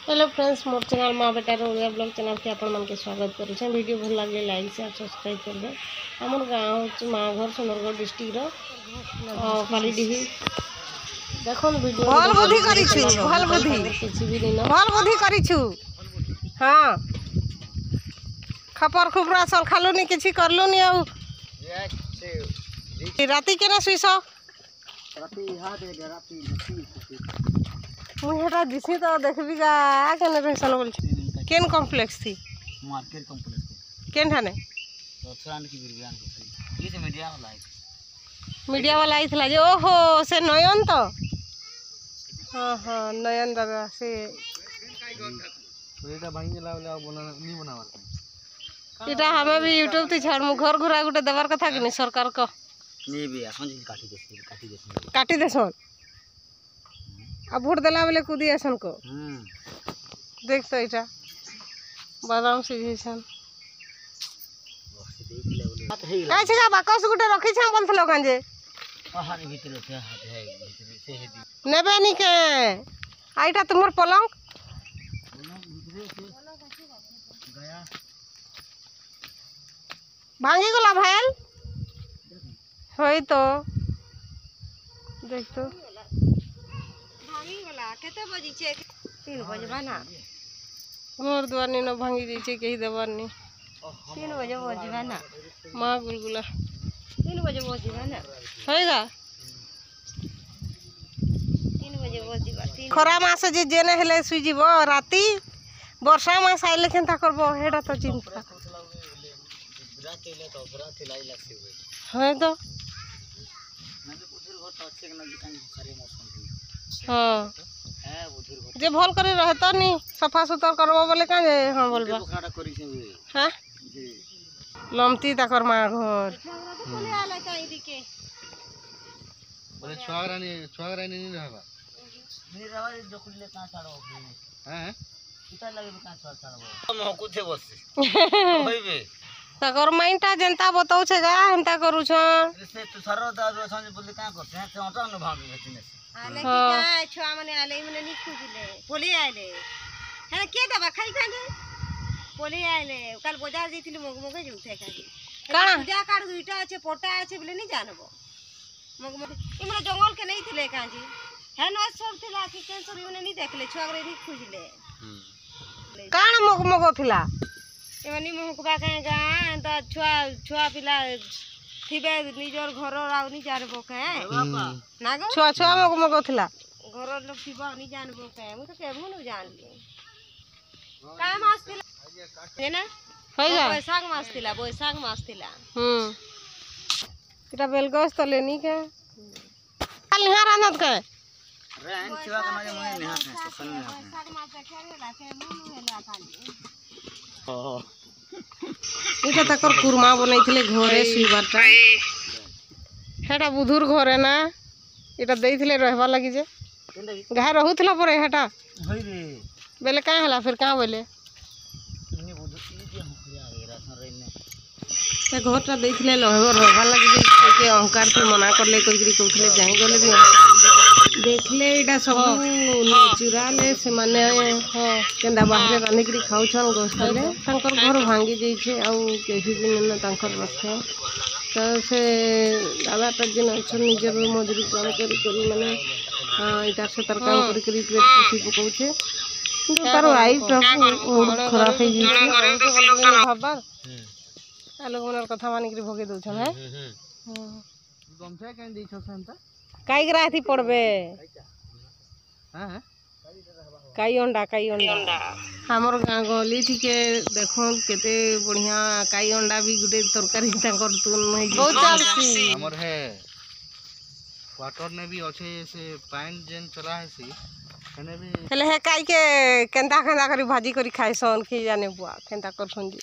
Hello friends, मोर channel माँ बेटार Odia blog channel के आपण मन के स्वागत करुछे। वीडियो भल लगे लाइक शेयर सब्सक्राइब करबे। हमर गांव होची माँ घर सुंदरगढ़ डिस्ट्रिक्ट रो पालीडीही। देखन वीडियो भल बुद्धि करिछु, भल बुद्धि किछि भी नहीं भल बुद्धि करिछु। हां खपर खुबरा सल खालुनी किछि करलुनी आउ राती केना सुइस राती हाथ दे राती मुई हेटा दिसी तो देखबी गा केने रहसन बोल केन कॉम्प्लेक्स थी मार्केट कॉम्प्लेक्स केन थाने रथरान की बिरबियान को ये से मीडिया वाला आई थला जे ओहो से नयन तो हां हां नयन दादा से तो एटा भांगे लावले बना नहीं बनावा इटा हमें भी यूट्यूब ते छाड़ मु घर घुरा गुटे देबार कथा कि नहीं सरकार को नहीं बे आसन जी काटी देसन अब वोट देला बेले कूदी आसन को देख तो इटा बादाम सिझेसन काई छगा बाकस गुटे रखी छम बोलथलो कांजे हानि भीतर से हाथ है भीतर से हेदी नेबे नी के आइटा तुमर पलंग गया भांगी गला भाईल होई तो देख तो भांगी गला केते बजी छे 3 बजे बना घर द्वार नी न भांगी दै छे केही देबार नी 3 बजे बजी बना मां गुलगुला 3 बजे बजी बना होएगा 3 बजे बजी बा खरा मास जे जेने हेले सुई जीवो राती वर्षा मास आइले केनता करबो हेडा तो चिंता रातेले तो राते लाई लागसे है तो नबे बुधुर घर तो अच्छे न दुकान खरे मौसम हां है बुधुर घर जे भल करे रहता नी सफा सुतर करबो बोले का जे हां बोलबा खाड़ा करी से हां जी लमती तकर मा घर बोले आले काई दिके बोले छुआगरानी नहीं रहबा नहीं रहबा जोकुले का छाड़ो हैं किता लगे का छाड़ो हम कुथे बस होइबे तकर माइंटा जनता बताउ छे गा हंता करू छ से तू सरो दादो संज बोले का करते हैं तो न भागी बेचने आले की का छुआ मने आले मने नी खुजले पोली आले है के दबा खाई खांगे पोली आले कल बाजार जइथिली मगमगे जुथे खाली काना पूजा कार्ड दुईटा আছে पोटा আছে बोले नी जानबो मगमगे इमरा जंगल के नहीं थिले काजी है न सब थिला कि कैंसर इने नी देखले छुआ रे नी खुजले काना मगमगो थिला एमनी मुकबा के गा त छुआ पिला थिबे निजर घर राउनी जानबो के बाबा ना गो छुआ मगमगो थिला घर लोग थिबा नी जानबो के मु तो केबो न जानली का मास थिला है ना होइगा बैसाख मास थिला इटा बेलगस तो लेनी के कल यहां रानत के रेन छुआ के माजे मने नेहा है सोसन में बैसाख मास के खेला के मुनु हेला खाली ओ इटा तकर कुरमा बनैथिले घरे सुइबाटा हेटा बुधुर घरे ना इटा देइथिले रहबा लागि जे घा रहउथला परे हेटा होई रे बेले का हला फिर का बोले इने बुधु ई जे हुखरिया रे रासन रेने ते घरटा देइथिले रहबा लागि जे के अहंकार से मना करले कइकरी कहथले जाई गले भी देखले इटा सब चुराले से माने केंदा बाहरे रानिकरी खाउछन गोस्तले तांकर घर भांगी जइछे आउ केही दिन न तांकर रखे तो से दादा ता दिन छ निजर मजदूरी काम करी माने इटा से तर काम करी पेट पोसी पकौछे কিন্তু তার লাইফটা খরাপ হয়ে গেছে ভাববার লোকমানের কথা মানিকরি ভগে দউছন হ্যাঁ गमछा केन दिछो सेंता काई ग्राथी पड़बे हां काई अंडा हमर गां गली ठीके देखो केते बढ़िया काई अंडा भी गुटे तरकारी तांकर तुन नहीं बहुत चालसी हमर है वाटर ने भी अच्छे से पानी जेन चला है सी कने भी हेले हे काई के केंता करी भाजी करी खाइसन की जाने बुआ केंता करसन जी